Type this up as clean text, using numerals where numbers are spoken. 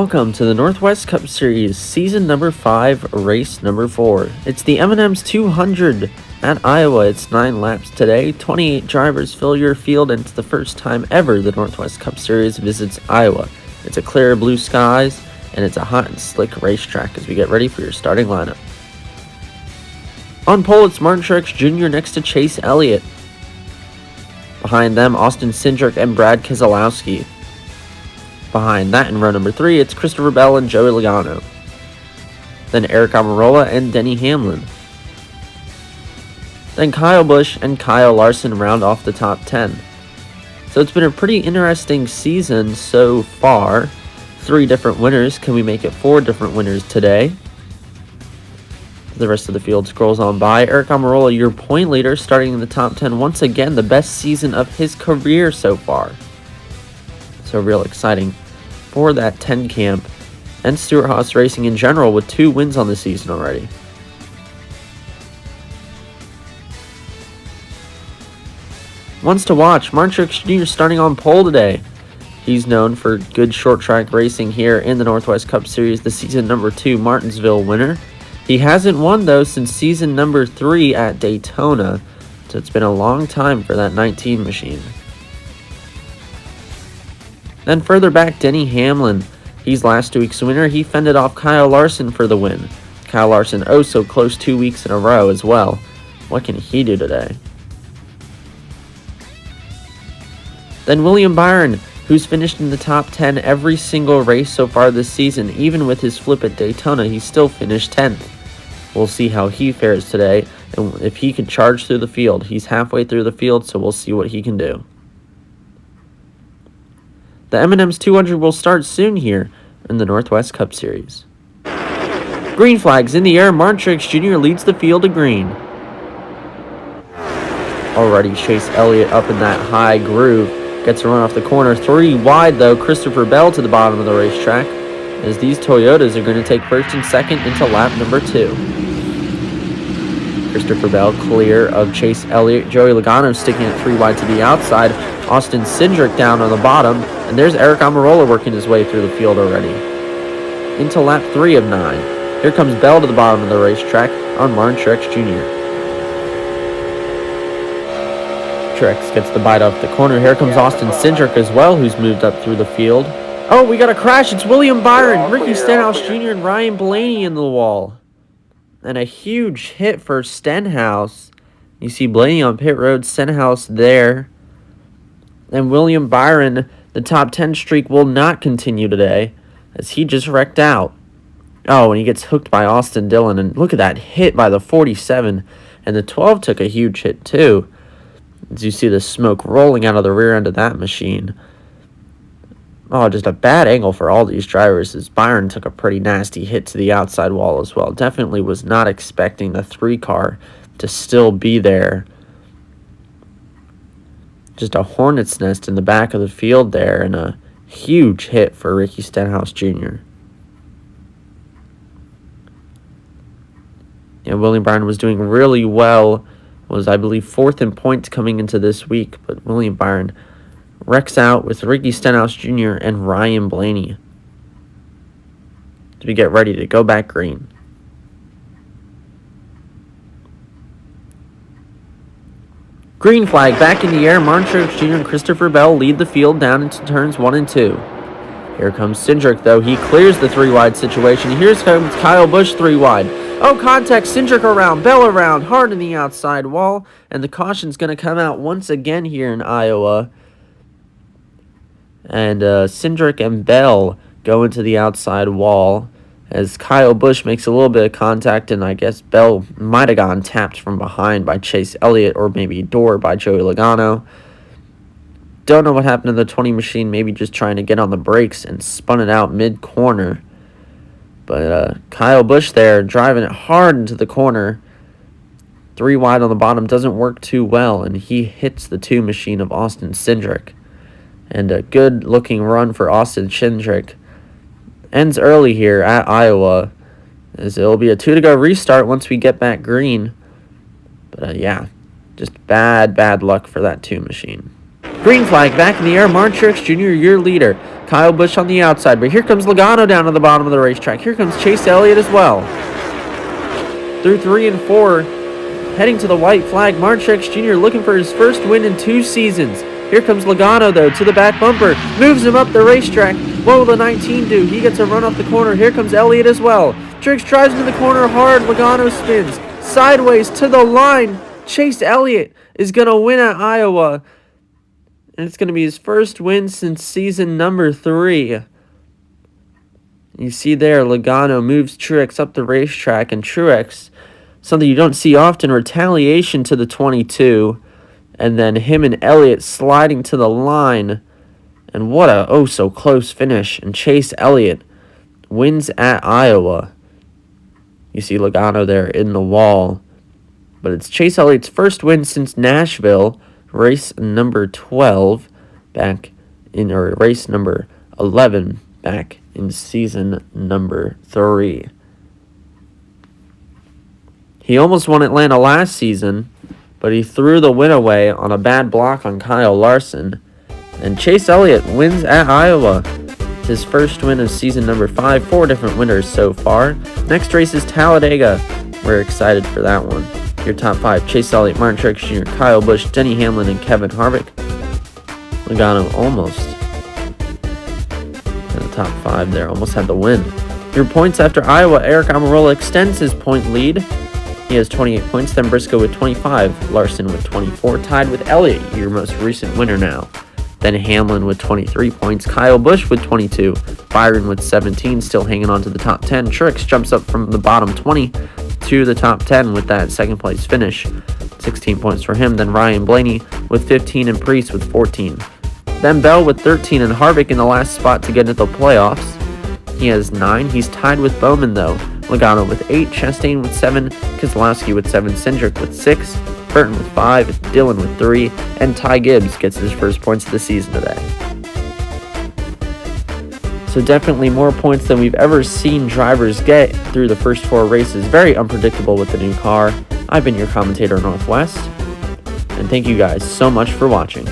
Welcome to the Northwest Cup Series, Season number 5, Race number 4. It's the M&Ms 200 at Iowa. It's 9 laps today. 28 drivers fill your field, and it's the first time ever the Northwest Cup Series visits Iowa. It's a clear blue skies, and it's a hot and slick racetrack as we get ready for your starting lineup. On pole, it's Martin Truex Jr. next to Chase Elliott. Behind them, Austin Cindric and Brad Keselowski. Behind that in row number 3, it's Christopher Bell and Joey Logano. Then Eric Almirola and Denny Hamlin. Then Kyle Busch and Kyle Larson round off the top 10. So it's been a pretty interesting season so far. 3 different winners. Can we make it 4 different winners today? The rest of the field scrolls on by. Eric Almirola, your point leader, starting in the top 10. Once again, the best season of his career so far. So real exciting for that 10 camp and Stewart Haas Racing in general with 2 wins on the season already. Ones to watch, Martin Truex Jr. starting on pole today. He's known for good short track racing here in the Northwest Cup Series, the season number 2 Martinsville winner. He hasn't won though since season number 3 at Daytona, so it's been a long time for that 19 machine. Then further back, Denny Hamlin. He's last week's winner. He fended off Kyle Larson for the win. Kyle Larson oh so close 2 weeks in a row as well. What can he do today? Then William Byron, who's finished in the top 10 every single race so far this season. Even with his flip at Daytona, he still finished 10th. We'll see how he fares today and if he can charge through the field. He's halfway through the field, so we'll see what he can do. The M&Ms 200 will start soon here in the Northwest Cup Series. Green flags in the air. Martin Truex Jr. leads the field to green. Already Chase Elliott up in that high groove. Gets a run off the corner. 3 wide though. Christopher Bell to the bottom of the racetrack as these Toyotas are going to take first and second into lap number 2. Christopher Bell clear of Chase Elliott. Joey Logano sticking it 3 wide to the outside. Austin Cindric down on the bottom. And there's Eric Almirola working his way through the field already. Into lap 3 of 9. Here comes Bell to the bottom of the racetrack on Martin Truex Jr. Truex gets the bite off the corner. Here comes Austin Cindric as well, who's moved up through the field. Oh, we got a crash. It's William Byron, Ricky Stenhouse Jr., and Ryan Blaney in the wall. And a huge hit for Stenhouse. You see Blaney on pit road, Stenhouse there. And William Byron, the top 10 streak will not continue today as he just wrecked out. Oh, and he gets hooked by Austin Dillon. And look at that hit by the 47. And the 12 took a huge hit too. As you see the smoke rolling out of the rear end of that machine. Oh, just a bad angle for all these drivers as Byron took a pretty nasty hit to the outside wall as well. Definitely was not expecting the 3 car to still be there. Just a hornet's nest in the back of the field there and a huge hit for Ricky Stenhouse Jr. Yeah, William Byron was doing really well. Was, I believe, 4th in points coming into this week. But William Byron wrecks out with Ricky Stenhouse Jr. and Ryan Blaney to get ready to go back green. Green flag back in the air. Martin Truex Jr. and Christopher Bell lead the field down into turns 1 and 2. Here comes Cindric, though. He clears the 3 wide situation. Here's comes Kyle Busch 3 wide. Oh, contact. Cindric around. Bell around. Hard in the outside wall. And the caution's going to come out once again here in Iowa. And Cindric and Bell go into the outside wall as Kyle Busch makes a little bit of contact, and I guess Bell might have gotten tapped from behind by Chase Elliott or maybe door by Joey Logano. Don't know what happened to the 20 machine, maybe just trying to get on the brakes and spun it out mid-corner. But Kyle Busch there driving it hard into the corner. 3 wide on the bottom doesn't work too well, and he hits the 2 machine of Austin Cindric. And a good-looking run for Austin Cindric. Ends early here at Iowa, as it'll be a 2-to-go restart once we get back green. But yeah, just bad luck for that 2 machine. Green flag back in the air. Martin Truex Jr., your leader. Kyle Busch on the outside, but here comes Logano down to the bottom of the racetrack. Here comes Chase Elliott as well. Through 3 and 4, heading to the white flag, Martin Truex Jr. looking for his first win in 2 seasons. Here comes Logano, though, to the back bumper. Moves him up the racetrack. What will the 19 do? He gets a run off the corner. Here comes Elliott as well. Truex drives into the corner hard. Logano spins sideways to the line. Chase Elliott is going to win at Iowa. And it's going to be his first win since season number 3. You see there, Logano moves Truex up the racetrack. And Truex, something you don't see often, retaliation to the 22. And then him and Elliott sliding to the line. And what a oh-so-close finish. And Chase Elliott wins at Iowa. You see Logano there in the wall. But it's Chase Elliott's first win since Nashville. Race number 12 race number 11 back in season number 3. He almost won Atlanta last season, but he threw the win away on a bad block on Kyle Larson. And Chase Elliott wins at Iowa. It's his first win of season number 5. 4 different winners so far. Next race is Talladega. We're excited for that one. Your top 5, Chase Elliott, Martin Truex Jr., Kyle Busch, Denny Hamlin, and Kevin Harvick. Logano almost in the top 5 there, almost had the win. Your points after Iowa, Eric Almirola extends his point lead. He has 28 points, then Briscoe with 25, Larson with 24, tied with Elliott, your most recent winner now. Then Hamlin with 23 points, Kyle Busch with 22, Byron with 17, still hanging on to the top 10. Truex jumps up from the bottom 20 to the top 10 with that second place finish. 16 points for him. Then Ryan Blaney with 15 and Preece with 14. Then Bell with 13 and Harvick in the last spot to get into the playoffs. He has 9. He's tied with Bowman though. Logano with 8, Chastain with 7, Keselowski with 7, Cindric with 6, Burton with 5, Dillon with 3, and Ty Gibbs gets his first points of the season today. So definitely more points than we've ever seen drivers get through the first 4 races. Very unpredictable with the new car. I've been your commentator, Northwest, and thank you guys so much for watching.